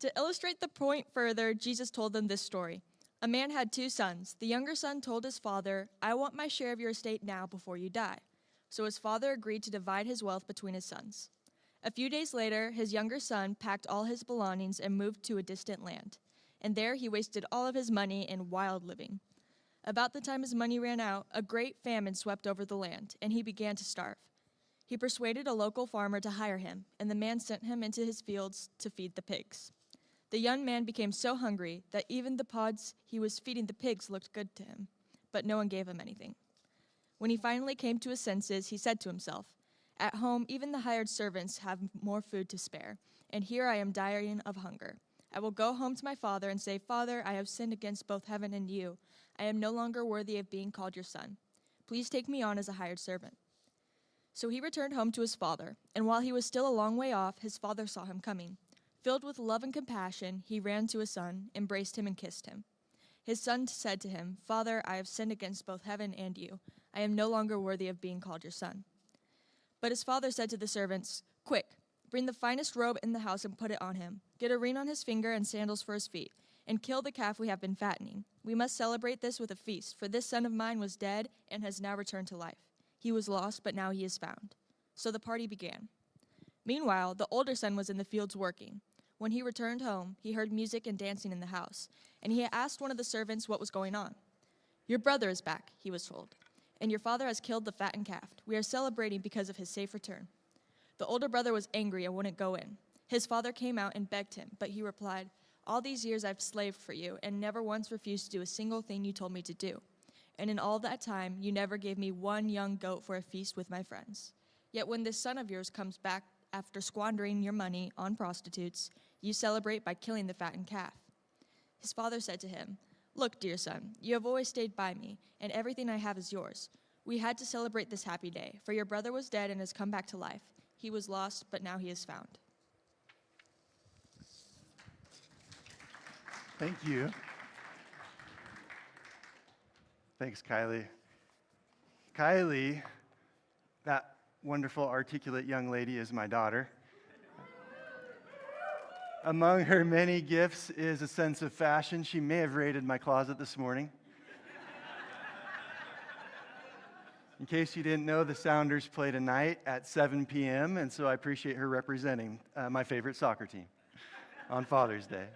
To illustrate the point further, Jesus told them this story. A man had 2 sons. The younger son told his father, "I want my share of your estate now before you die." So his father agreed to divide his wealth between his sons. A few days later, his younger son packed all his belongings and moved to a distant land. And there he wasted all of his money in wild living. About the time his money ran out, a great famine swept over the land, and he began to starve. He persuaded a local farmer to hire him, and the man sent him into his fields to feed the pigs. The young man became so hungry that even the pods he was feeding the pigs looked good to him, but no one gave him anything. When he finally came to his senses, he said to himself, "At home, even the hired servants have more food to spare, and here I am dying of hunger. I will go home to my father and say, 'Father, I have sinned against both heaven and you. I am no longer worthy of being called your son. Please take me on as a hired servant.' So he returned home to his father, and while he was still a long way off, his father saw him coming. Filled with love and compassion, he ran to his son, embraced him, and kissed him. His son said to him, 'Father, I have sinned against both heaven and you. I am no longer worthy of being called your son.' But his father said to the servants, 'Quick, bring the finest robe in the house and put it on him. Get a ring on his finger and sandals for his feet, and kill the calf we have been fattening. We must celebrate this with a feast, for this son of mine was dead and has now returned to life. He was lost, but now he is found.' So the party began. Meanwhile, the older son was in the fields working. When he returned home, he heard music and dancing in the house, and he asked one of the servants what was going on. 'Your brother is back,' he was told, 'and your father has killed the fattened calf. We are celebrating because of his safe return.' The older brother was angry and wouldn't go in. His father came out and begged him, but he replied, 'All these years I've slaved for you and never once refused to do a single thing you told me to do. And in all that time, you never gave me one young goat for a feast with my friends. Yet when this son of yours comes back after squandering your money on prostitutes, you celebrate by killing the fattened calf.' His father said to him, 'Look, dear son, you have always stayed by me, and everything I have is yours. We had to celebrate this happy day, for your brother was dead and has come back to life. He was lost, but now he is found.'" Thank you. Thanks, Kylie. Kylie, that wonderful, articulate young lady, is my daughter. Among her many gifts is a sense of fashion. She may have raided my closet this morning. In case you didn't know, the Sounders play tonight at 7 p.m., and so I appreciate her representing my favorite soccer team on Father's Day.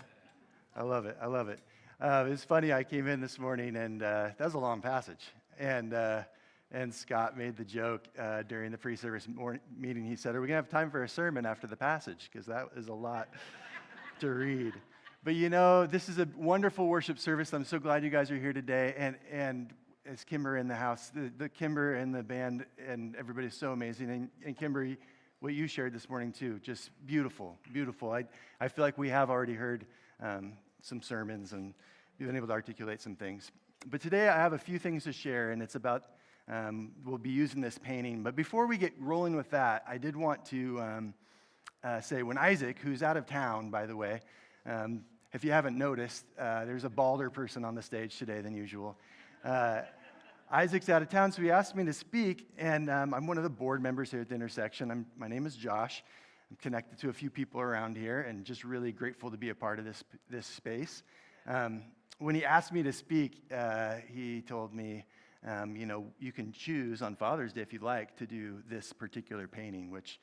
I love it. I love it. It's funny, I came in this morning, and that was a long passage. And Scott made the joke during the pre-service meeting. He said, "Are we going to have time for a sermon after the passage?" Because that is a lot to read. But you know, this is a wonderful worship service. I'm so glad you guys are here today. And as Kimber in the house, the Kimber and the band and everybody's so amazing. And Kimber, what you shared this morning too, just beautiful, beautiful. I feel like we have already heard some sermons and you've been able to articulate some things. But today I have a few things to share, and it's about, we'll be using this painting. But before we get rolling with that, I did want to say, when Isaac, who's out of town, by the way, if you haven't noticed, there's a balder person on the stage today than usual. Isaac's out of town, so he asked me to speak, and I'm one of the board members here at the intersection. My name is Josh. I'm connected to a few people around here, and just really grateful to be a part of this space. When he asked me to speak, he told me, you can choose on Father's Day, if you'd like, to do this particular painting, which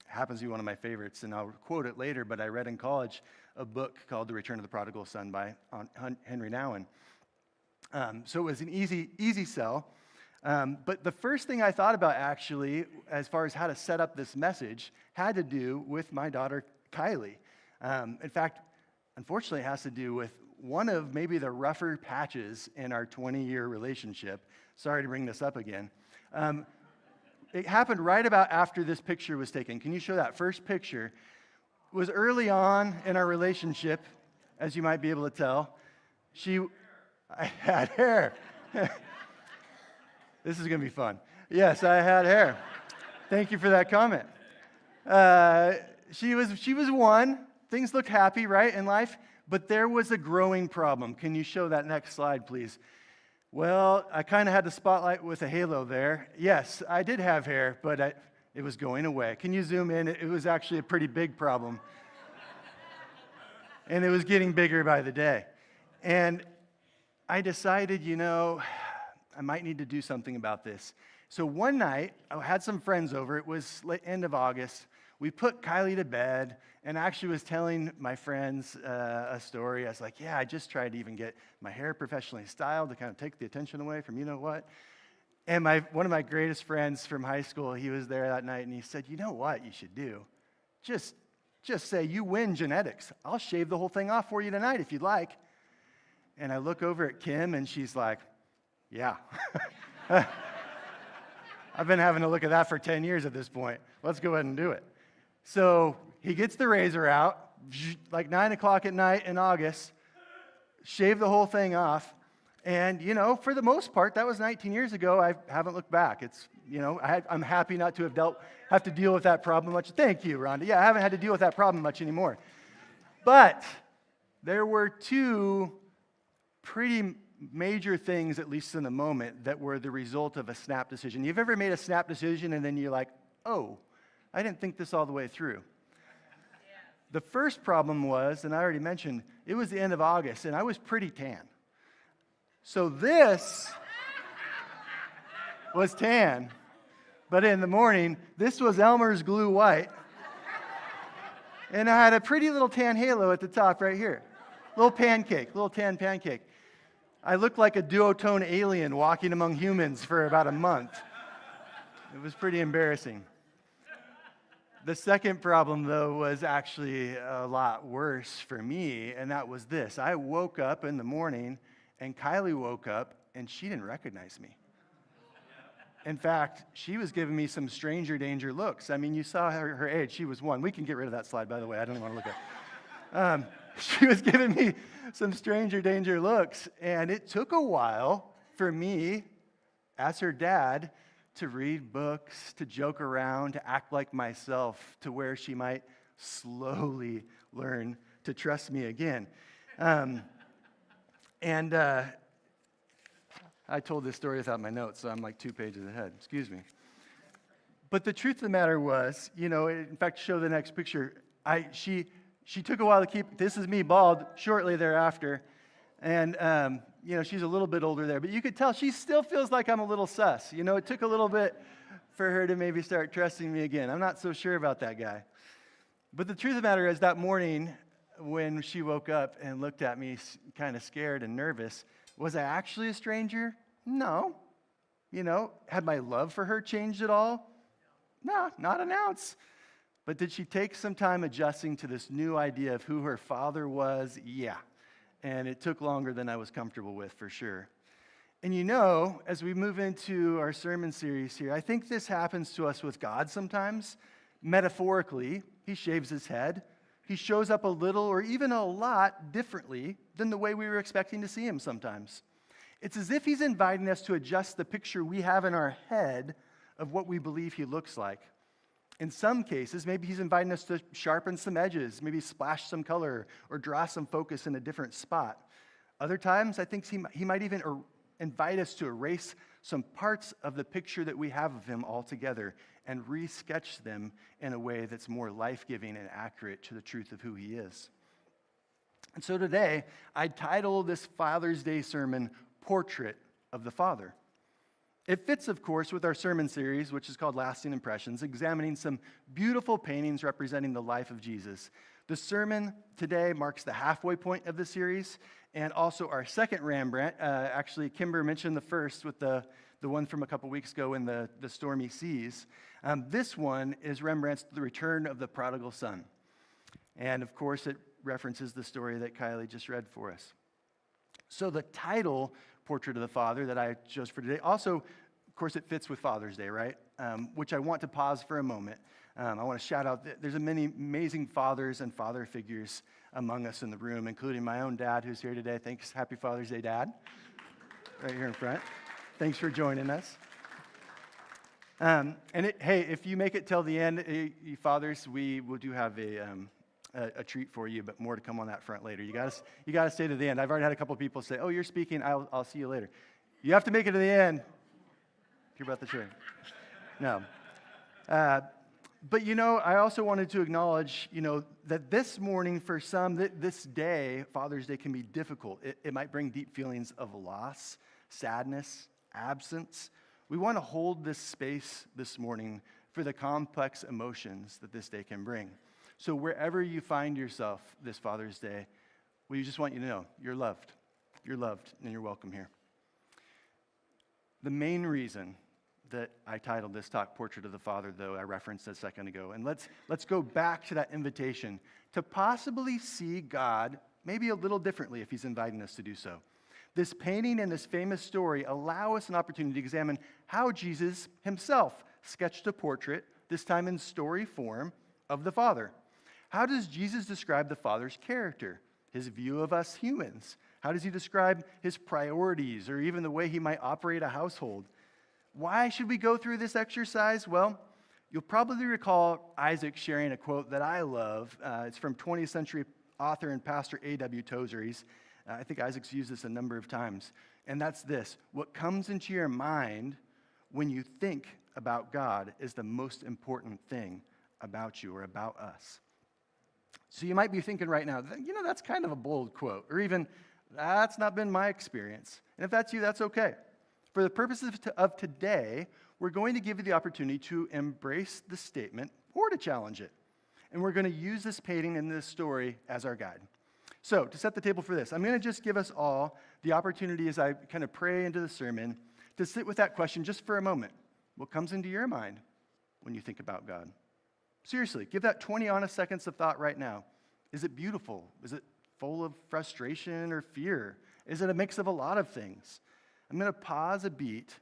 happens to be one of my favorites, and I'll quote it later, but I read in college a book called The Return of the Prodigal Son by Henry Nouwen. So it was an easy sell. But the first thing I thought about, actually, as far as how to set up this message, had to do with my daughter, Kylie. In fact, unfortunately, it has to do with one of maybe the rougher patches in our 20-year relationship. Sorry to bring this up again. It happened right about after this picture was taken. Can you show that first picture? It was early on in our relationship, as you might be able to tell. I had hair. This is going to be fun. Yes, I had hair. Thank you for that comment. She was one. Things look happy, right, in life? But there was a growing problem. Can you show that next slide, please? Well, I kind of had the spotlight with a halo there. Yes, I did have hair, but it was going away. Can you zoom in? It was actually a pretty big problem. And it was getting bigger by the day. And I decided, I might need to do something about this. So one night, I had some friends over. It was end of August. We put Kylie to bed, and I actually was telling my friends a story. I was like, I just tried to even get my hair professionally styled to kind of take the attention away from you-know-what. And one of my greatest friends from high school, he was there that night, and he said, you know what you should do? Just say, you win genetics. I'll shave the whole thing off for you tonight if you'd like. And I look over at Kim, and she's like, yeah. I've been having to look at that for 10 years at this point. Let's go ahead and do it. So he gets the razor out, like 9 o'clock at night in August, shave the whole thing off. And, for the most part, that was 19 years ago. I haven't looked back. It's, I'm happy not to have to deal with that problem much. Thank you, Rhonda. Yeah, I haven't had to deal with that problem much anymore. But there were two pretty major things, at least in the moment, that were the result of a snap decision. You've ever made a snap decision and then you're like, oh, I didn't think this all the way through. The first problem was, and I already mentioned, it was the end of August, and I was pretty tan. So this was tan, but in the morning, this was Elmer's Glue White, and I had a pretty little tan halo at the top right here. Little tan pancake. I looked like a duotone alien walking among humans for about a month. It was pretty embarrassing. The second problem, though, was actually a lot worse for me, and that was this. I woke up in the morning, and Kylie woke up, and she didn't recognize me. In fact, she was giving me some stranger danger looks. I mean, you saw her age. She was 1. We can get rid of that slide, by the way. I don't even want to look at it. She was giving me some stranger danger looks, and it took a while for me, as her dad, to read books, to joke around, to act like myself, to where she might slowly learn to trust me again. I told this story without my notes, so I'm like 2 pages ahead. Excuse me. But the truth of the matter was, in fact, show the next picture. She took a while to keep, this is me bald, shortly thereafter. And, she's a little bit older there. But you could tell she still feels like I'm a little sus. It took a little bit for her to maybe start trusting me again. I'm not so sure about that guy. But the truth of the matter is that morning when she woke up and looked at me kind of scared and nervous, was I actually a stranger? No. Had my love for her changed at all? No, not an ounce. But did she take some time adjusting to this new idea of who her father was? Yeah. And it took longer than I was comfortable with, for sure. And as we move into our sermon series here, I think this happens to us with God sometimes. Metaphorically, he shaves his head. He shows up a little or even a lot differently than the way we were expecting to see him sometimes. It's as if he's inviting us to adjust the picture we have in our head of what we believe he looks like. In some cases, maybe he's inviting us to sharpen some edges, maybe splash some color, or draw some focus in a different spot. Other times, I think he might even invite us to erase some parts of the picture that we have of him altogether and resketch them in a way that's more life-giving and accurate to the truth of who he is. And so today, I titled this Father's Day sermon, Portrait of the Father. It fits, of course, with our sermon series, which is called Lasting Impressions, examining some beautiful paintings representing the life of Jesus. The sermon today marks the halfway point of the series, and also our second Rembrandt. Actually, Kimber mentioned the first with the one from a couple weeks ago in the stormy seas. This one is Rembrandt's The Return of the Prodigal Son. And, of course, it references the story that Kylie just read for us. So the title, Portrait of the Father, that I chose for today, also, of course, it fits with Father's Day, right? Which I want to pause for a moment. I want to shout out, there's many amazing fathers and father figures among us in the room, including my own dad who's here today. Thanks. Happy Father's Day, Dad. Right here in front. Thanks for joining us. Hey, if you make it till the end, you fathers, we do have a treat for you, but more to come on that front later. You got to stay to the end. I've already had a couple people say, "Oh, you're speaking. I'll see you later." You have to make it to the end. Hear about the tree. No. But, I also wanted to acknowledge, that this morning for some, this day, Father's Day, can be difficult. It might bring deep feelings of loss, sadness, absence. We want to hold this space this morning for the complex emotions that this day can bring. So wherever you find yourself this Father's Day, we just want you to know you're loved. You're loved, and you're welcome here. The main reason that I titled this talk, Portrait of the Father, though, I referenced a second ago. And let's go back to that invitation to possibly see God maybe a little differently if he's inviting us to do so. This painting and this famous story allow us an opportunity to examine how Jesus himself sketched a portrait, this time in story form, of the Father. How does Jesus describe the Father's character, his view of us humans? How does he describe his priorities or even the way he might operate a household? Why should we go through this exercise? Well, you'll probably recall Isaac sharing a quote that I love. It's from 20th century author and pastor A.W. Tozer. I think Isaac's used this a number of times. And that's this: what comes into your mind when you think about God is the most important thing about you or about us. So you might be thinking right now, that's kind of a bold quote, or even, that's not been my experience. And if that's you, that's okay. For the purposes of today, we're going to give you the opportunity to embrace the statement or to challenge it. And we're going to use this painting and this story as our guide. So, to set the table for this, I'm going to just give us all the opportunity as I kind of pray into the sermon to sit with that question just for a moment. What comes into your mind when you think about God? Seriously, give that 20 honest seconds of thought right now. Is it beautiful? Is it full of frustration or fear? Is it a mix of a lot of things? I'm going to pause a beat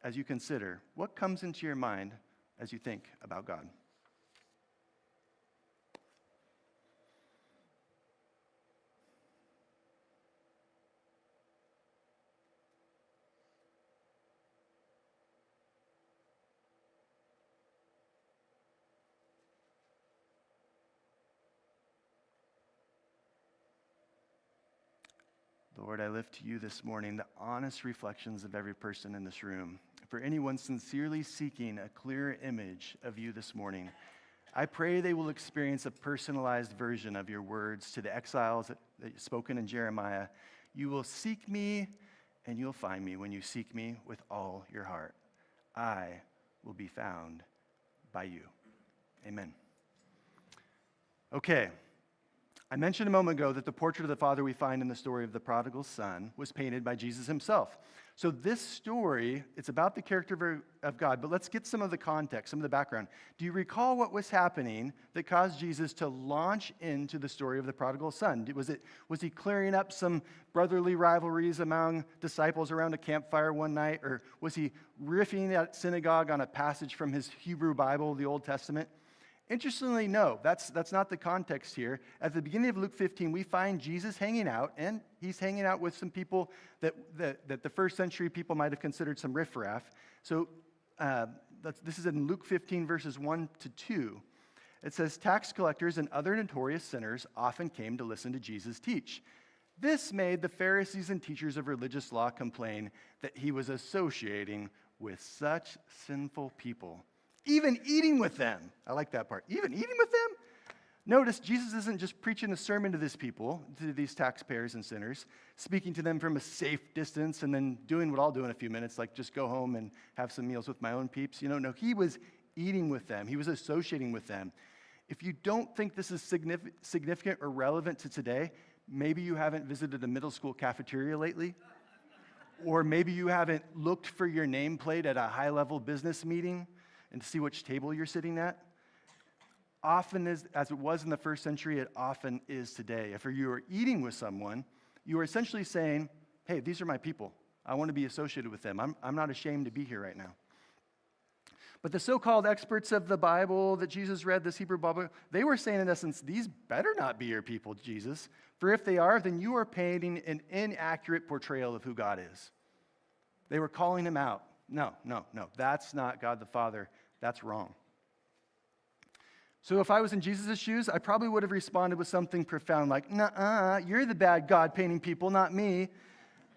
as you consider what comes into your mind as you think about God. Lord, I lift to you this morning the honest reflections of every person in this room. For anyone sincerely seeking a clearer image of you this morning, I pray they will experience a personalized version of your words to the exiles that spoken in Jeremiah. You will seek me and you'll find me when you seek me with all your heart. I will be found by you. Amen. Okay. I mentioned a moment ago that the portrait of the Father we find in the story of the Prodigal Son was painted by Jesus himself. So this story, it's about the character of God, but let's get some of the context, some of the background. Do you recall what was happening that caused Jesus to launch into the story of the Prodigal Son? Was he clearing up some brotherly rivalries among disciples around a campfire one night, or was he riffing at synagogue on a passage from his Hebrew Bible, the Old Testament? Interestingly, no, that's not the context here. At the beginning of Luke 15, we find Jesus hanging out, and he's hanging out with some people that the first century people might have considered some riffraff. So this is in Luke 15, verses 1 to 2. It says, tax collectors and other notorious sinners often came to listen to Jesus teach. This made the Pharisees and teachers of religious law complain that he was associating with such sinful people. Even eating with them. I like that part. Even eating with them? Notice, Jesus isn't just preaching a sermon to these people, to these taxpayers and sinners, speaking to them from a safe distance and then doing what I'll do in a few minutes, like just go home and have some meals with my own peeps. No, he was eating with them. He was associating with them. If you don't think this is significant or relevant to today, maybe you haven't visited a middle school cafeteria lately, or maybe you haven't looked for your nameplate at a high-level business meeting and to see which table you're sitting at. Often, as it was in the first century, it often is today. If you are eating with someone, you are essentially saying, hey, these are my people. I want to be associated with them. I'm not ashamed to be here right now. But the so-called experts of the Bible that Jesus read, this Hebrew Bible, they were saying in essence, these better not be your people, Jesus. For if they are, then you are painting an inaccurate portrayal of who God is. They were calling him out. No. That's not God the Father. That's wrong. So if I was in Jesus' shoes, I probably would have responded with something profound like, nuh-uh, you're the bad God painting people, not me.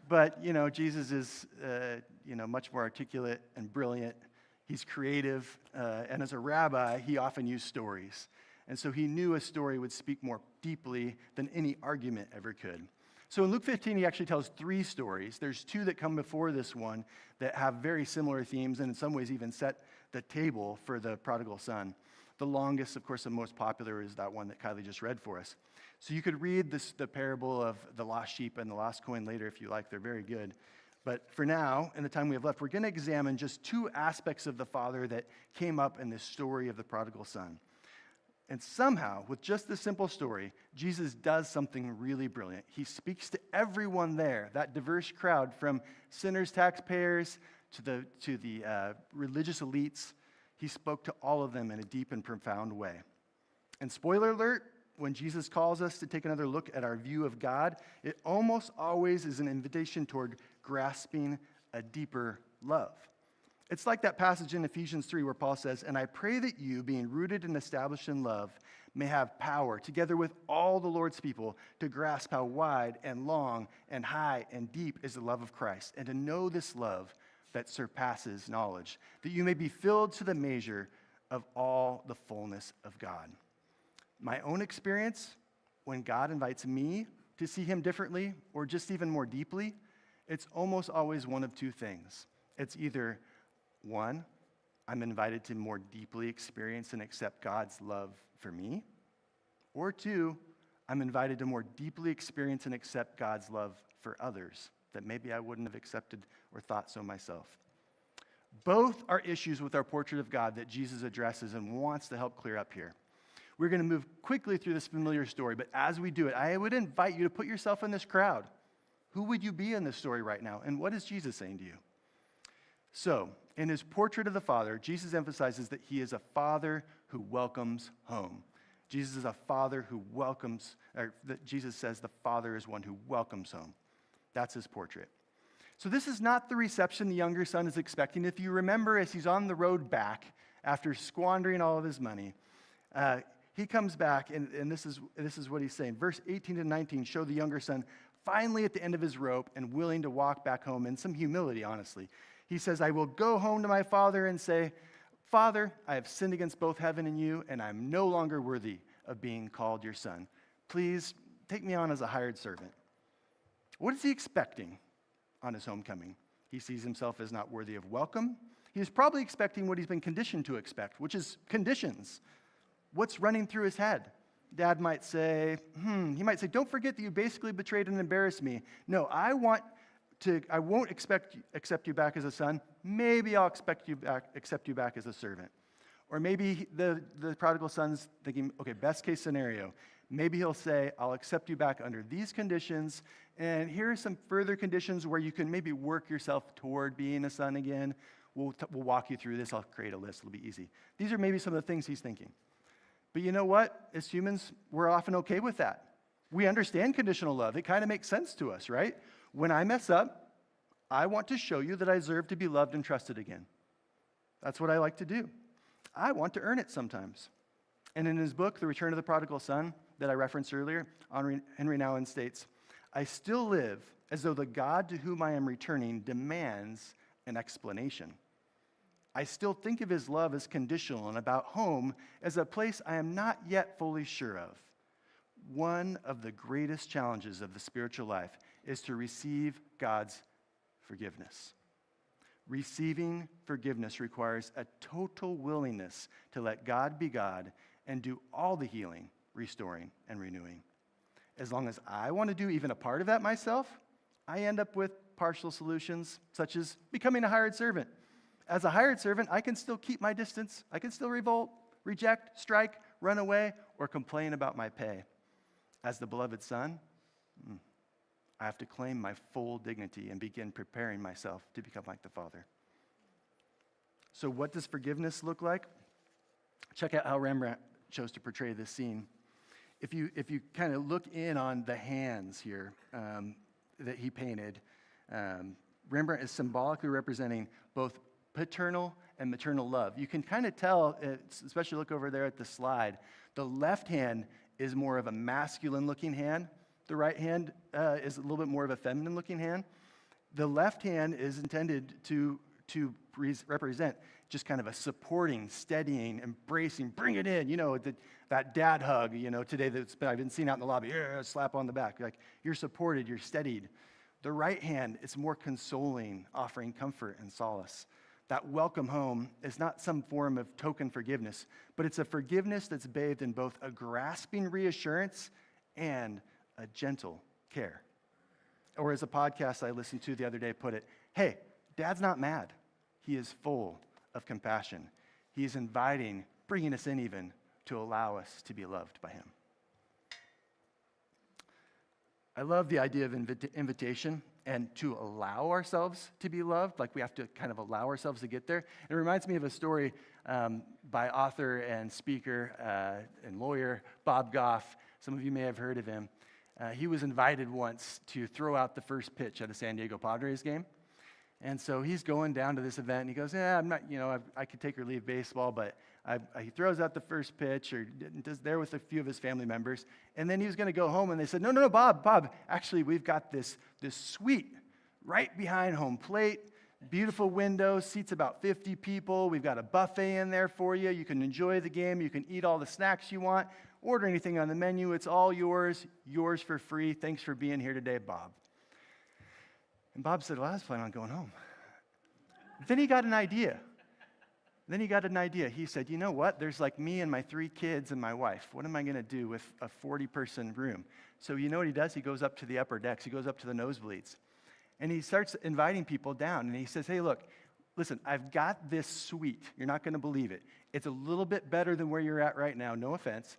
But, Jesus is, much more articulate and brilliant. He's creative, and as a rabbi, he often used stories. And so he knew a story would speak more deeply than any argument ever could. So in Luke 15, he actually tells 3 stories. There's 2 that come before this one that have very similar themes and in some ways even set the table for the prodigal son. The longest, of course, and most popular is that one that Kylie just read for us. So you could read the parable of the lost sheep and the lost coin later if you like. They're very good. But for now, in the time we have left, we're going to examine just 2 aspects of the Father that came up in this story of the prodigal son. And somehow, with just this simple story, Jesus does something really brilliant. He speaks to everyone there, that diverse crowd, from sinners, taxpayers, to the religious elites. He spoke to all of them in a deep and profound way. And spoiler alert, when Jesus calls us to take another look at our view of God, it almost always is an invitation toward grasping a deeper love. It's like that passage in Ephesians 3 where Paul says, "And I pray that you, being rooted and established in love, may have power, together with all the Lord's people, to grasp how wide and long and high and deep is the love of Christ, and to know this love that surpasses knowledge, that you may be filled to the measure of all the fullness of God." My own experience, when God invites me to see him differently or just even more deeply, it's almost always one of 2 things. It's either 1, I'm invited to more deeply experience and accept God's love for me, or 2, I'm invited to more deeply experience and accept God's love for others that maybe I wouldn't have accepted or thought so myself. Both are issues with our portrait of God that Jesus addresses and wants to help clear up here. We're going to move quickly through this familiar story, but as we do it, I would invite you to put yourself in this crowd. Who would you be in this story right now, and what is Jesus saying to you? So, in his portrait of the Father, Jesus emphasizes that he is a father who welcomes home. Jesus is a father who welcomes, or that Jesus says the Father is one who welcomes home. That's his portrait. So this is not the reception the younger son is expecting. If you remember, as he's on the road back after squandering all of his money, he comes back, and this is what he's saying. Verse 18 to 19 show the younger son finally at the end of his rope and willing to walk back home in some humility, honestly. He says, "I will go home to my father and say, 'Father, I have sinned against both heaven and you, and I'm no longer worthy of being called your son. Please take me on as a hired servant.'" What is he expecting on his homecoming? He sees himself as not worthy of welcome. He's probably expecting what he's been conditioned to expect, which is conditions. What's running through his head? Dad might say, he might say, "Don't forget that you basically betrayed and embarrassed me. No, I won't accept you back as a son. Maybe I'll accept you back as a servant." Or maybe the prodigal son's thinking, okay, best case scenario. Maybe he'll say, "I'll accept you back under these conditions, and here are some further conditions where you can maybe work yourself toward being a son again. We'll walk you through this. I'll create a list. It'll be easy." These are maybe some of the things he's thinking. But you know what? As humans, we're often okay with that. We understand conditional love. It kind of makes sense to us, right? When I mess up, I want to show you that I deserve to be loved and trusted again. That's what I like to do. I want to earn it sometimes. And in his book, The Return of the Prodigal Son, that I referenced earlier, Henry Nouwen states, "I still live as though the God to whom I am returning demands an explanation. I still think of his love as conditional and about home as a place I am not yet fully sure of. One of the greatest challenges of the spiritual life is to receive God's forgiveness. Receiving forgiveness requires a total willingness to let God be God and do all the healing, restoring, and renewing. As long as I want to do even a part of that myself, I end up with partial solutions, such as becoming a hired servant. As a hired servant, I can still keep my distance. I can still revolt, reject, strike, run away, or complain about my pay. As the beloved son, I have to claim my full dignity and begin preparing myself to become like the Father. So what does forgiveness look like? Check out how Rembrandt chose to portray this scene. If you kind of look in on the hands here that he painted, Rembrandt is symbolically representing both paternal and maternal love. You can kind of tell, especially look over there at the slide, the left hand is more of a masculine-looking hand. The right hand is a little bit more of a feminine-looking hand. The left hand is intended to represent just kind of a supporting, steadying, embracing, bring it in, that dad hug, today I've been seen out in the lobby, yeah, slap on the back. Like, you're supported, you're steadied. The right hand is more consoling, offering comfort and solace. That welcome home is not some form of token forgiveness, but it's a forgiveness that's bathed in both a grasping reassurance and a gentle care. Or as a podcast I listened to the other day put it, hey, Dad's not mad. He is full of compassion. He is inviting, bringing us in even, to allow us to be loved by him. I love the idea of invitation and to allow ourselves to be loved. Like, we have to kind of allow ourselves to get there. It reminds me of a story by author and speaker and lawyer Bob Goff. Some of you may have heard of him. He was invited once to throw out the first pitch at a San Diego Padres game. And so he's going down to this event, and he goes, I'm not, I could take or leave baseball, but he throws out the first pitch, or does there with a few of his family members. And then he was going to go home, and they said, no, Bob, actually, we've got this suite right behind home plate, beautiful windows, seats about 50 people. We've got a buffet in there for you. You can enjoy the game. You can eat all the snacks you want. Order anything on the menu. It's all yours for free. Thanks for being here today, Bob. And Bob said, well, I was planning on going home. Then he got an idea. He said, you know what? There's like me and my 3 kids and my wife. What am I going to do with a 40-person room? So you know what he does? He goes up to the upper decks. He goes up to the nosebleeds. And he starts inviting people down. And he says, hey, look, listen, I've got this suite. You're not going to believe it. It's a little bit better than where you're at right now. No offense.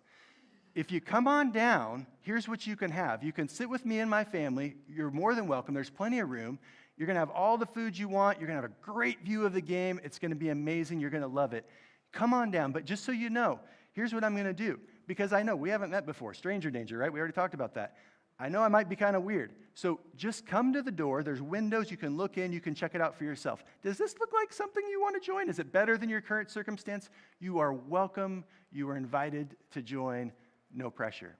If you come on down, here's what you can have. You can sit with me and my family. You're more than welcome. There's plenty of room. You're going to have all the food you want. You're going to have a great view of the game. It's going to be amazing. You're going to love it. Come on down. But just so you know, here's what I'm going to do. Because I know we haven't met before. Stranger danger, right? We already talked about that. I know I might be kind of weird. So just come to the door. There's windows. You can look in. You can check it out for yourself. Does this look like something you want to join? Is it better than your current circumstance? You are welcome. You are invited to join. No pressure.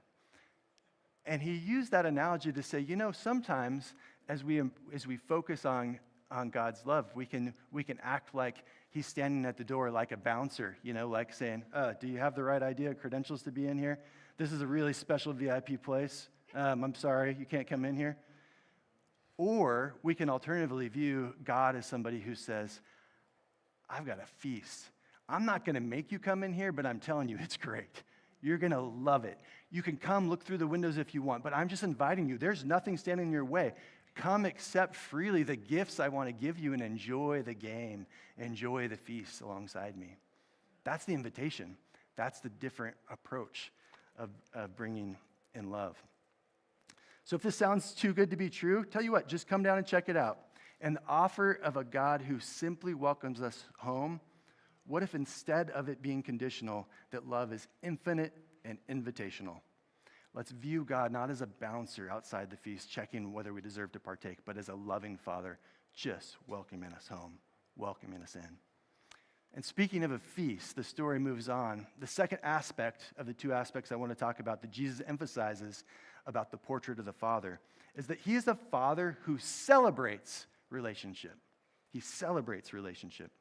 And he used that analogy to say, sometimes as we focus on God's love, we can act like he's standing at the door like a bouncer, like saying, do you have the right idea, credentials to be in here? This is a really special VIP place. I'm sorry, you can't come in here. Or we can alternatively view God as somebody who says, I've got a feast. I'm not going to make you come in here, but I'm telling you, it's great. You're going to love it. You can come look through the windows if you want, but I'm just inviting you. There's nothing standing in your way. Come accept freely the gifts I want to give you and enjoy the game, enjoy the feast alongside me. That's the invitation. That's the different approach of bringing in love. So if this sounds too good to be true, tell you what, just come down and check it out. And the offer of a God who simply welcomes us home, what if instead of it being conditional, that love is infinite and invitational? Let's view God not as a bouncer outside the feast, checking whether we deserve to partake, but as a loving Father, just welcoming us home, welcoming us in. And speaking of a feast, the story moves on. The second aspect of the 2 aspects I want to talk about that Jesus emphasizes about the portrait of the Father is that he is a Father who celebrates relationship. He celebrates relationship.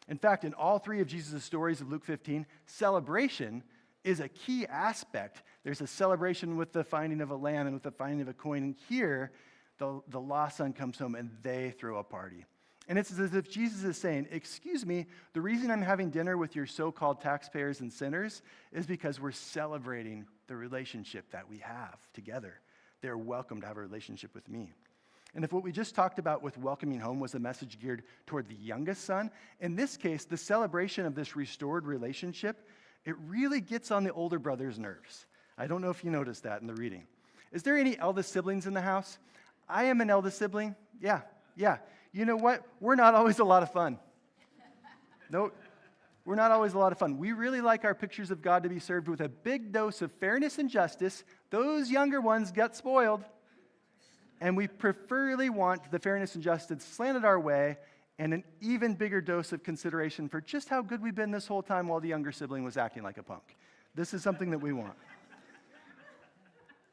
In fact, in all 3 of Jesus' stories of Luke 15, celebration is a key aspect. There's a celebration with the finding of a lamb and with the finding of a coin. And here, the lost son comes home and they throw a party. And it's as if Jesus is saying, excuse me, the reason I'm having dinner with your so-called taxpayers and sinners is because we're celebrating the relationship that we have together. They're welcome to have a relationship with me. And if what we just talked about with welcoming home was a message geared toward the youngest son, in this case, the celebration of this restored relationship, it really gets on the older brother's nerves. I don't know if you noticed that in the reading. Is there any eldest siblings in the house? I am an eldest sibling. Yeah. You know what? We're not always a lot of fun. No, we're not always a lot of fun. We really like our pictures of God to be served with a big dose of fairness and justice. Those younger ones got spoiled. And we preferably want the fairness and justice slanted our way and an even bigger dose of consideration for just how good we've been this whole time while the younger sibling was acting like a punk. This is something that we want.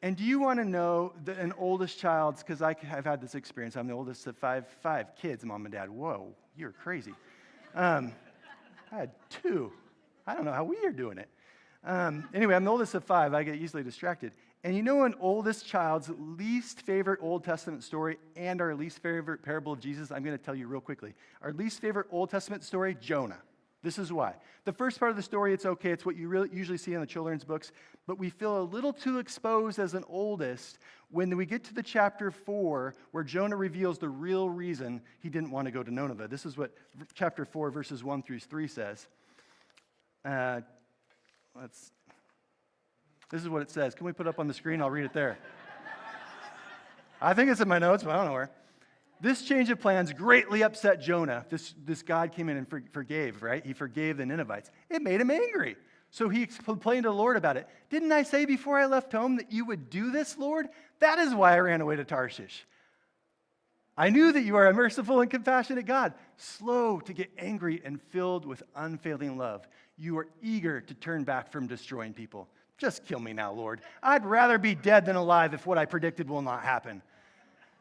And do you want to know an oldest child's, because I've had this experience, I'm the oldest of five kids, mom and dad. Whoa, you're crazy. I had 2. I don't know how we are doing it. Anyway, I'm the oldest of 5. I get easily distracted. And you know an oldest child's least favorite Old Testament story and our least favorite parable of Jesus? I'm going to tell you real quickly. Our least favorite Old Testament story, Jonah. This is why. The first part of the story, it's okay. It's what you really usually see in the children's books. But we feel a little too exposed as an oldest when we get to the chapter 4 where Jonah reveals the real reason he didn't want to go to Nineveh. This is what chapter 4, verses 1 through 3 says. This is what it says. Can we put it up on the screen? I'll read it there. I think it's in my notes, but I don't know where. This change of plans greatly upset Jonah. This God came in and forgave, right? He forgave the Ninevites. It made him angry. So he complained to the Lord about it. Didn't I say before I left home that you would do this, Lord? That is why I ran away to Tarshish. I knew that you are a merciful and compassionate God, slow to get angry and filled with unfailing love. You are eager to turn back from destroying people. Just kill me now, Lord. I'd rather be dead than alive if what I predicted will not happen.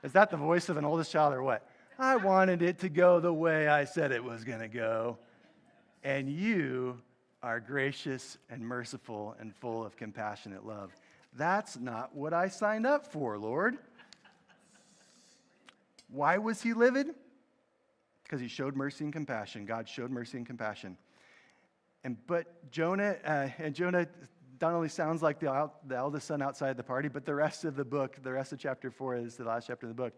Is that the voice of an oldest child or what? I wanted it to go the way I said it was going to go. And you are gracious and merciful and full of compassionate love. That's not what I signed up for, Lord. Why was he livid? Because he showed mercy and compassion. God showed mercy and compassion. But Jonah not only sounds like the eldest son outside the party, but the rest of the book, the rest of chapter 4 is the last chapter of the book.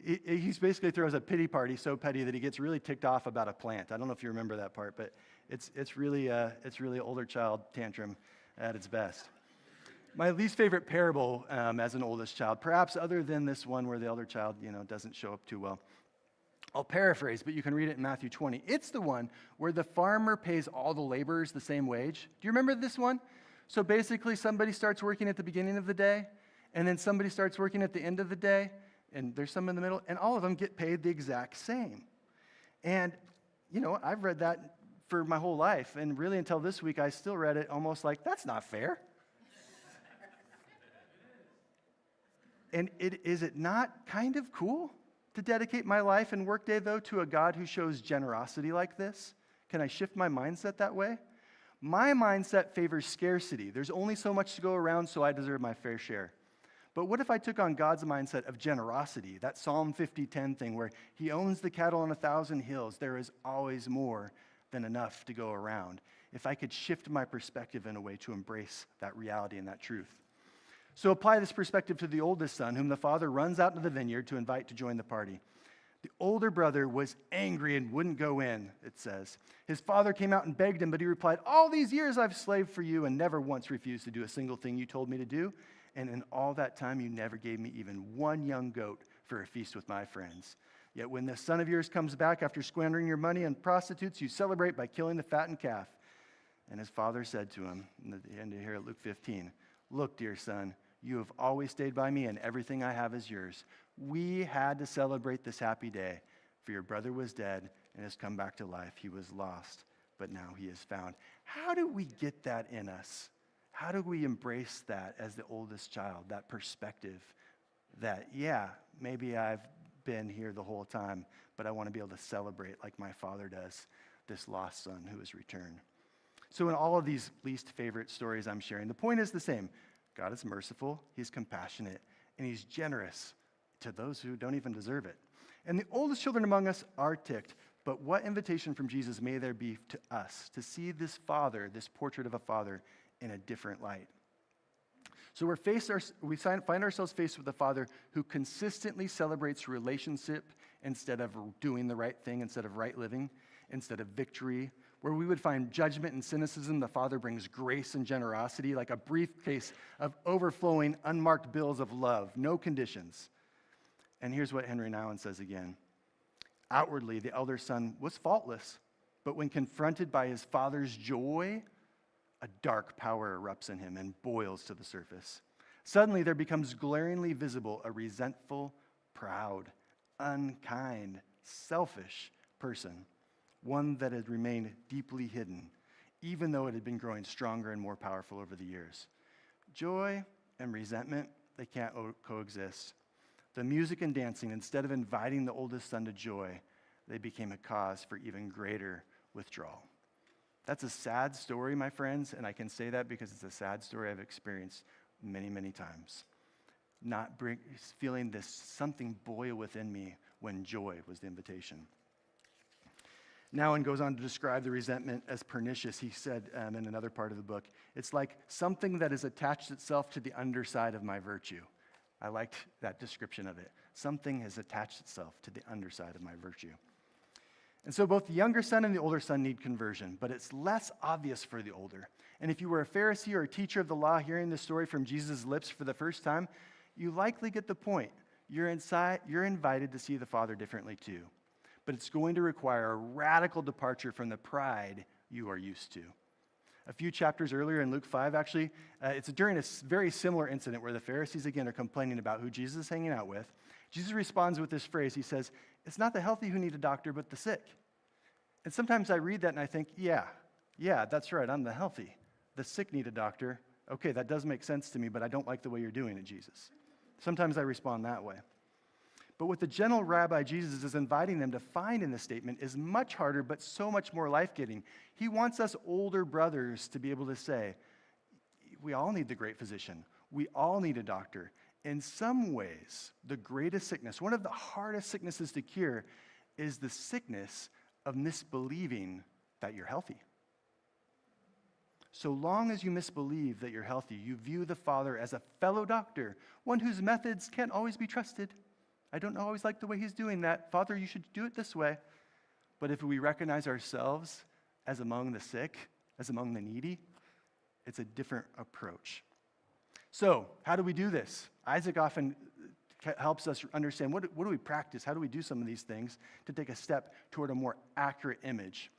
He basically throws a pity party so petty that he gets really ticked off about a plant. I don't know if you remember that part, but it's really older child tantrum at its best. My least favorite parable as an oldest child, perhaps other than this one where the elder child doesn't show up too well. I'll paraphrase, but you can read it in Matthew 20. It's the one where the farmer pays all the laborers the same wage. Do you remember this one? So basically, somebody starts working at the beginning of the day, and then somebody starts working at the end of the day, and there's some in the middle, and all of them get paid the exact same. And, I've read that for my whole life, and really until this week, I still read it almost like, that's not fair. And is it not kind of cool to dedicate my life and workday, though, to a God who shows generosity like this? Can I shift my mindset that way? My mindset favors scarcity. There's only so much to go around, so I deserve my fair share. But what if I took on God's mindset of generosity, that Psalm 50:10 thing where he owns the cattle on 1,000 hills? There is always more than enough to go around. If I could shift my perspective in a way to embrace that reality and that truth. So apply this perspective to the oldest son, whom the father runs out into the vineyard to invite to join the party. The older brother was angry and wouldn't go in, it says. His father came out and begged him, but he replied, all these years I've slaved for you and never once refused to do a single thing you told me to do. And in all that time, you never gave me even one young goat for a feast with my friends. Yet when this son of yours comes back after squandering your money on prostitutes, you celebrate by killing the fattened calf. And his father said to him, and at the end of here at Luke 15, look, dear son, you have always stayed by me, and everything I have is yours. We had to celebrate this happy day, for your brother was dead and has come back to life. He was lost, but now he is found. How do we get that in us? How do we embrace that as the oldest child, that perspective that, yeah, maybe I've been here the whole time, but I want to be able to celebrate like my father does, this lost son who has returned. So in all of these least favorite stories I'm sharing, the point is the same. God is merciful, he's compassionate, and he's generous to those who don't even deserve it. And the oldest children among us are ticked, but what invitation from Jesus may there be to us to see this father, this portrait of a father, in a different light? So we find ourselves faced with a father who consistently celebrates relationship instead of doing the right thing, instead of right living, instead of victory. Where we would find judgment and cynicism, the Father brings grace and generosity, like a briefcase of overflowing, unmarked bills of love, no conditions. And here's what Henry Nouwen says again. Outwardly, the elder son was faultless, but when confronted by his father's joy, a dark power erupts in him and boils to the surface. Suddenly, there becomes glaringly visible a resentful, proud, unkind, selfish person. One that had remained deeply hidden, even though it had been growing stronger and more powerful over the years. Joy and resentment, they can't coexist. The music and dancing, instead of inviting the oldest son to joy, they became a cause for even greater withdrawal. That's a sad story, my friends, and I can say that because it's a sad story I've experienced many, many times. Feeling this something boil within me when joy was the invitation. Nouwen goes on to describe the resentment as pernicious. He said in another part of the book, it's like something that has attached itself to the underside of my virtue. I liked that description of it. Something has attached itself to the underside of my virtue. And so both the younger son and the older son need conversion, but it's less obvious for the older. And if you were a Pharisee or a teacher of the law hearing this story from Jesus' lips for the first time, you likely get the point. You're invited to see the Father differently too. But it's going to require a radical departure from the pride you are used to. A few chapters earlier in Luke 5, actually, it's during a very similar incident where the Pharisees again are complaining about who Jesus is hanging out with. Jesus responds with this phrase. He says, "It's not the healthy who need a doctor, but the sick." And sometimes I read that and I think, yeah, that's right, I'm the healthy. The sick need a doctor. Okay, that does make sense to me, but I don't like the way you're doing it, Jesus. Sometimes I respond that way. But what the gentle rabbi Jesus is inviting them to find in this statement is much harder, but so much more life-giving. He wants us older brothers to be able to say, we all need the great physician. We all need a doctor. In some ways, the greatest sickness, one of the hardest sicknesses to cure, is the sickness of misbelieving that you're healthy. So long as you misbelieve that you're healthy, you view the Father as a fellow doctor, one whose methods can't always be trusted. I don't always like the way he's doing that. Father, you should do it this way. But if we recognize ourselves as among the sick, as among the needy, it's a different approach. So, how do we do this? Isaac often helps us understand what do we practice? How do we do some of these things to take a step toward a more accurate image?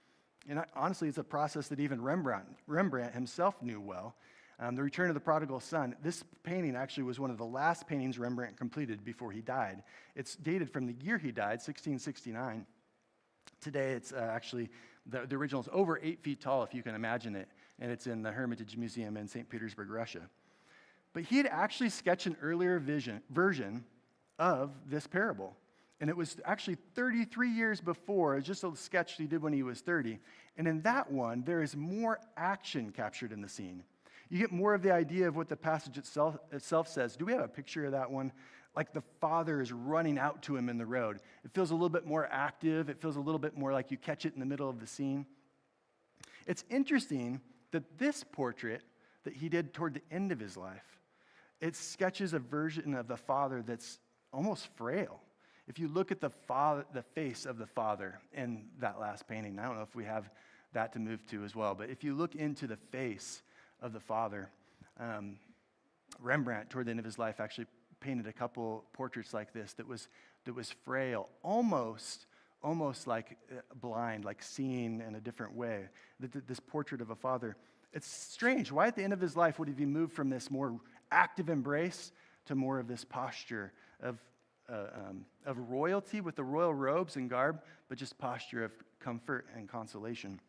And honestly, it's a process that even Rembrandt himself knew well. The Return of the Prodigal Son, this painting actually was one of the last paintings Rembrandt completed before he died. It's dated from the year he died, 1669. Today, it's actually, the original is over 8 feet tall, if you can imagine it, and it's in the Hermitage Museum in St. Petersburg, Russia. But he had actually sketched an earlier version of this parable. And it was actually 33 years before, just a sketch he did when he was 30. And in that one, there is more action captured in the scene. You get more of the idea of what the passage itself says. Do we have a picture of that one? Like the father is running out to him in the road. It feels a little bit more active. It feels a little bit more like you catch it in the middle of the scene. It's interesting that this portrait that he did toward the end of his life, it sketches a version of the father that's almost frail. If you look at the face of the father in that last painting, I don't know if we have that to move to as well, but if you look into the face of the father, Rembrandt, toward the end of his life, actually painted a couple portraits like this that was frail, almost like blind, like seeing in a different way. This portrait of a father. It's strange. Why at the end of his life would he move from this more active embrace to more of this posture of royalty with the royal robes and garb, but just posture of comfort and consolation?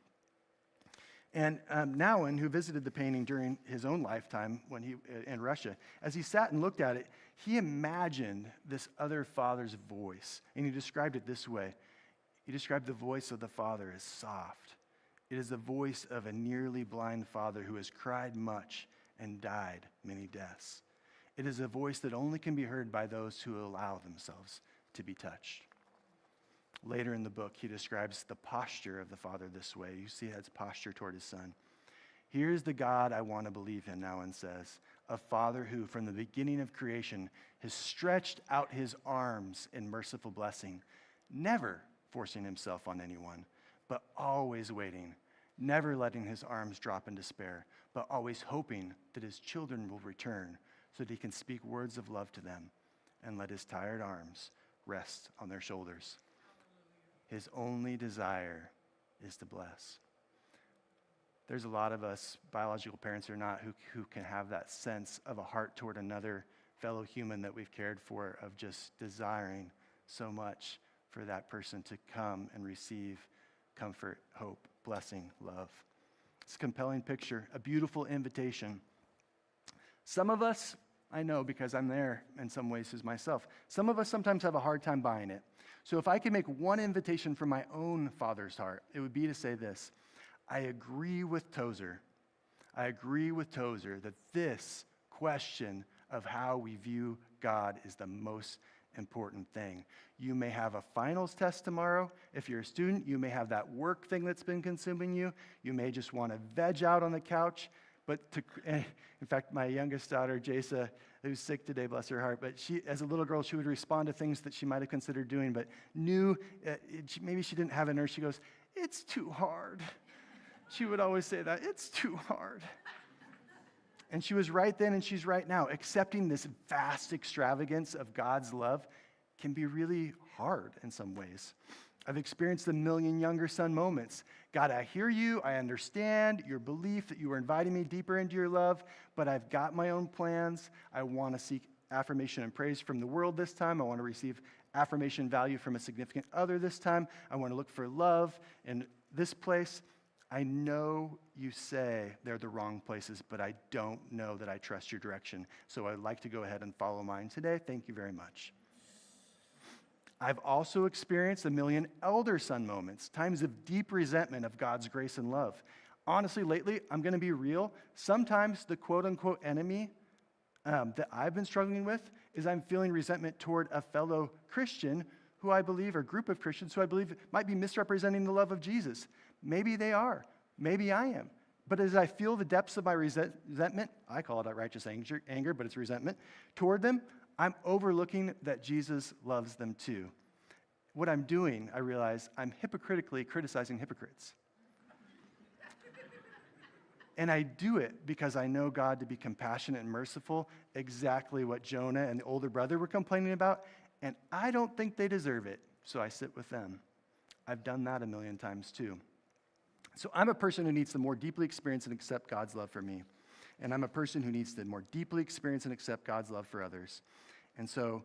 And Nouwen, who visited the painting during his own lifetime when he in Russia, as he sat and looked at it, he imagined this other father's voice, and he described it this way. He described the voice of the father as soft. It is the voice of a nearly blind father who has cried much and died many deaths. It is a voice that only can be heard by those who allow themselves to be touched. Later in the book, he describes the posture of the father this way. You see his posture toward his son. Here's the God I want to believe in, Nouwen says, a father who, from the beginning of creation, has stretched out his arms in merciful blessing, never forcing himself on anyone, but always waiting, never letting his arms drop in despair, but always hoping that his children will return so that he can speak words of love to them and let his tired arms rest on their shoulders. His only desire is to bless. There's a lot of us, biological parents or not, who can have that sense of a heart toward another fellow human that we've cared for, of just desiring so much for that person to come and receive comfort, hope, blessing, love. It's a compelling picture, a beautiful invitation. Some of us, I know because I'm there in some ways as myself, some of us sometimes have a hard time buying it. So if I could make one invitation from my own father's heart, it would be to say this: I agree with Tozer. I agree with Tozer that this question of how we view God is the most important thing. You may have a finals test tomorrow. If you're a student, you may have that work thing that's been consuming you. You may just want to veg out on the couch. In fact, my youngest daughter, Jasa, who's sick today, bless her heart, but she, as a little girl, she would respond to things that she might have considered doing, but knew maybe she didn't have it in her. She goes, "It's too hard." She would always say that, "It's too hard." And she was right then and she's right now. Accepting this vast extravagance of God's love can be really hard in some ways. I've experienced a million younger son moments. God, I hear you. I understand your belief that you are inviting me deeper into your love, but I've got my own plans. I want to seek affirmation and praise from the world this time. I want to receive affirmation value from a significant other this time. I want to look for love in this place. I know you say they're the wrong places, but I don't know that I trust your direction. So I'd like to go ahead and follow mine today. Thank you very much. I've also experienced a million elder son moments, times of deep resentment of God's grace and love. Honestly, lately, I'm going to be real. Sometimes the quote-unquote enemy that I've been struggling with is I'm feeling resentment toward a fellow Christian who I believe, or group of Christians who I believe might be misrepresenting the love of Jesus. Maybe they are. Maybe I am. But as I feel the depths of my resentment, I call it righteous anger, but it's resentment, toward them, I'm overlooking that Jesus loves them too. What I'm doing, I realize, I'm hypocritically criticizing hypocrites. And I do it because I know God to be compassionate and merciful, exactly what Jonah and the older brother were complaining about, and I don't think they deserve it, so I sit with them. I've done that a million times too. So I'm a person who needs to more deeply experience and accept God's love for me. And I'm a person who needs to more deeply experience and accept God's love for others. And so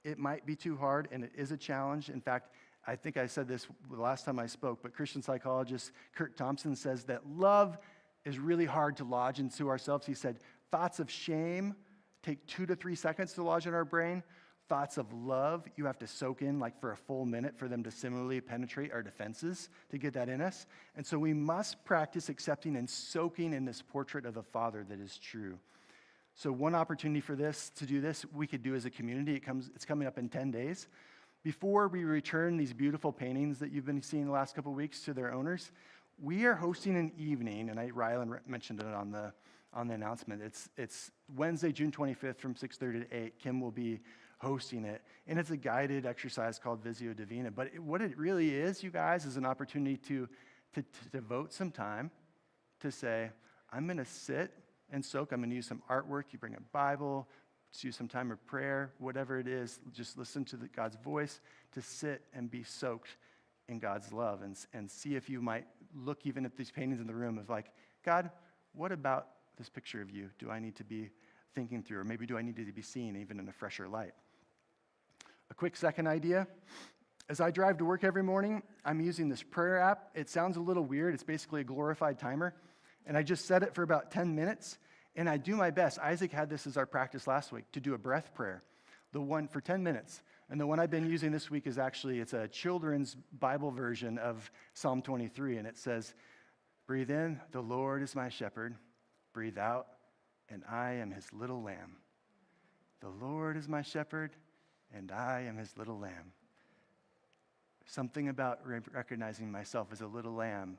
it might be too hard, and it is a challenge. In fact, I think I said this the last time I spoke, but Christian psychologist Kurt Thompson says that love is really hard to lodge into ourselves. He said, thoughts of shame take 2 to 3 seconds to lodge in our brain. Thoughts of love, you have to soak in like for a full minute for them to similarly penetrate our defenses to get that in us. And so we must practice accepting and soaking in this portrait of a Father that is true. So one opportunity for this, to do this, we could do as a community. It's coming up in 10 days. Before we return these beautiful paintings that you've been seeing the last couple of weeks to their owners, we are hosting an evening, and Rylan mentioned it on the announcement. It's Wednesday, June 25th from 6:30 to 8. Kim will be hosting it, and it's a guided exercise called Visio Divina. But what it really is, you guys, is an opportunity to devote some time to say, I'm going to sit and soak. I'm going to use some artwork. You bring a Bible, just use some time of prayer, whatever it is. Just listen to God's voice, to sit and be soaked in God's love, and see if you might look even at these paintings in the room of like, God, what about this picture of you do I need to be thinking through, or maybe do I need to be seeing even in a fresher light? A quick second idea. As I drive to work every morning, I'm using this prayer app. It sounds a little weird. It's basically a glorified timer. And I just set it for about 10 minutes, and I do my best. Isaac had this as our practice last week, to do a breath prayer, the one for 10 minutes. And the one I've been using this week is actually, it's a children's Bible version of Psalm 23, and it says, breathe in, the Lord is my shepherd. Breathe out, and I am his little lamb. The Lord is my shepherd, and I am his little lamb. Something about recognizing myself as a little lamb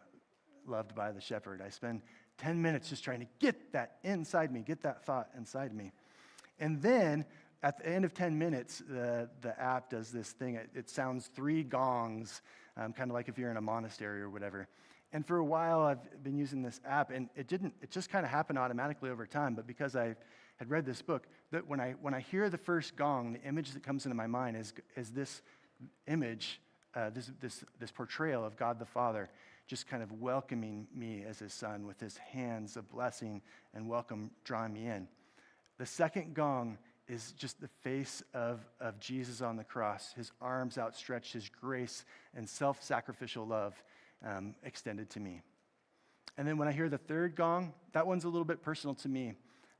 loved by the shepherd. I spend 10 minutes just trying to get that inside me, get that thought inside me. And then at the end of 10 minutes, the app does this thing. It sounds 3 gongs, kind of like if you're in a monastery or whatever. And for a while, I've been using this app, and it just kind of happened automatically over time. But because I had read this book, that when I hear the first gong, the image that comes into my mind is this image, this portrayal of God the Father, just kind of welcoming me as his son with his hands of blessing and welcome, drawing me in. The second gong is just the face of Jesus on the cross, his arms outstretched, his grace and self-sacrificial love extended to me. And then when I hear the third gong, that one's a little bit personal to me.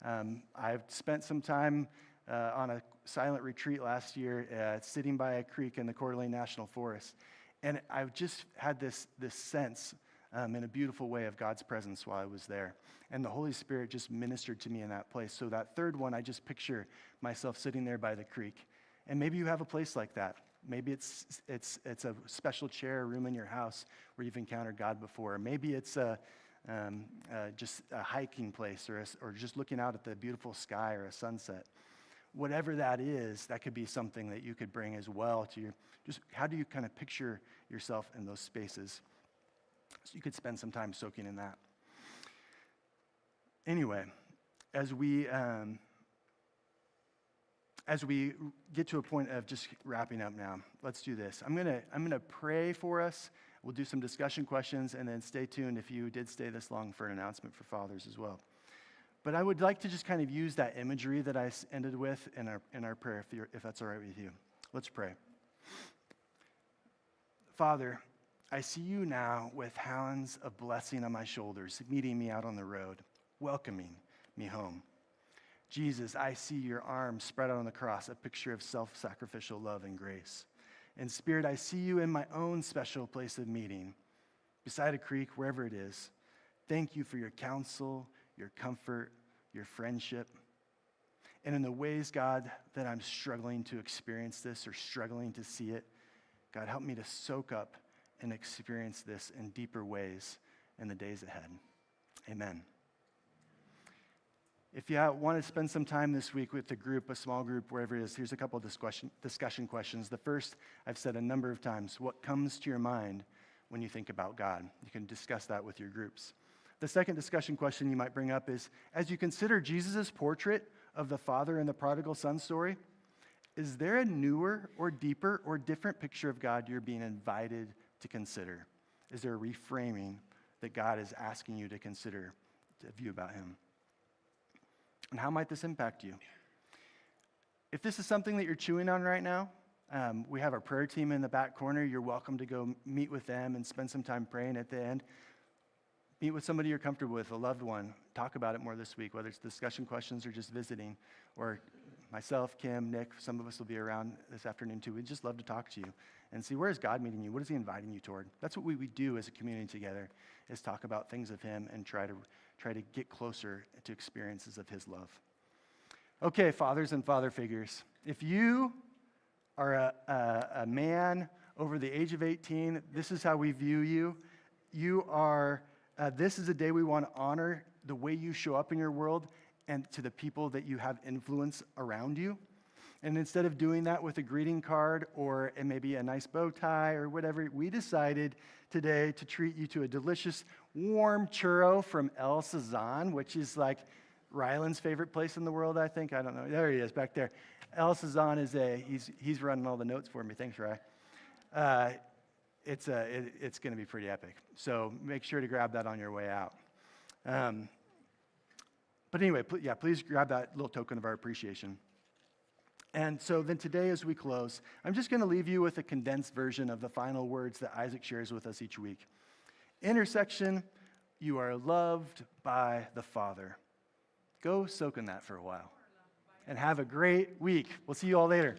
I've spent some time on a silent retreat last year, sitting by a creek in the Coeur d'Alene National Forest. And I've just had this sense in a beautiful way of God's presence while I was there. And the Holy Spirit just ministered to me in that place. So that third one, I just picture myself sitting there by the creek. And maybe you have a place like that. Maybe it's a special chair or room in your house where you've encountered God before. Or maybe it's just a hiking place or just looking out at the beautiful sky or a sunset. Whatever that is, that could be something that you could bring as well to your, just how do you kind of picture yourself in those spaces? So you could spend some time soaking in that. Anyway, as we get to a point of just wrapping up now, let's do this. I'm gonna pray for us. We'll do some discussion questions, and then stay tuned if you did stay this long for an announcement for fathers as well. But I would like to just kind of use that imagery that I ended with in our prayer, if that's all right with you. Let's pray. Father, I see you now with hands of blessing on my shoulders, meeting me out on the road, welcoming me home. Jesus, I see your arms spread out on the cross, a picture of self-sacrificial love and grace. In Spirit, I see you in my own special place of meeting, beside a creek, wherever it is. Thank you for your counsel, your comfort, your friendship. And in the ways, God, that I'm struggling to experience this or struggling to see it, God, help me to soak up and experience this in deeper ways in the days ahead. Amen. If you want to spend some time this week with a group, a small group, wherever it is, here's a couple of discussion questions. The first, I've said a number of times, what comes to your mind when you think about God? You can discuss that with your groups. The second discussion question you might bring up is, as you consider Jesus' portrait of the father in the prodigal son story, is there a newer or deeper or different picture of God you're being invited to consider? Is there a reframing that God is asking you to consider, to view about him? And how might this impact you? If this is something that you're chewing on right now, we have our prayer team in the back corner. You're welcome to go meet with them and spend some time praying at the end. Meet with somebody you're comfortable with, a loved one. Talk about it more this week, whether it's discussion questions or just visiting. Or myself, Kim, Nick, some of us will be around this afternoon too. We'd just love to talk to you and see, where is God meeting you? What is he inviting you toward? That's what we do as a community together, is talk about things of him and try to get closer to experiences of his love. Okay, fathers and father figures. If you are a man over the age of 18, this is how we view you. You are, this is a day we want to honor the way you show up in your world and to the people that you have influence around you. And instead of doing that with a greeting card or maybe a nice bow tie or whatever, we decided today to treat you to a delicious warm churro from El Cezanne, which is like Ryland's favorite place in the world, I think. I don't know. There he is back there. El Cezanne is he's running all the notes for me. Thanks, Rye. It's going to be pretty epic. So make sure to grab that on your way out. But anyway, please grab that little token of our appreciation. And so then today as we close, I'm just going to leave you with a condensed version of the final words that Isaac shares with us each week. Intersection, you are loved by the Father. Go soak in that for a while. And have a great week. We'll see you all later.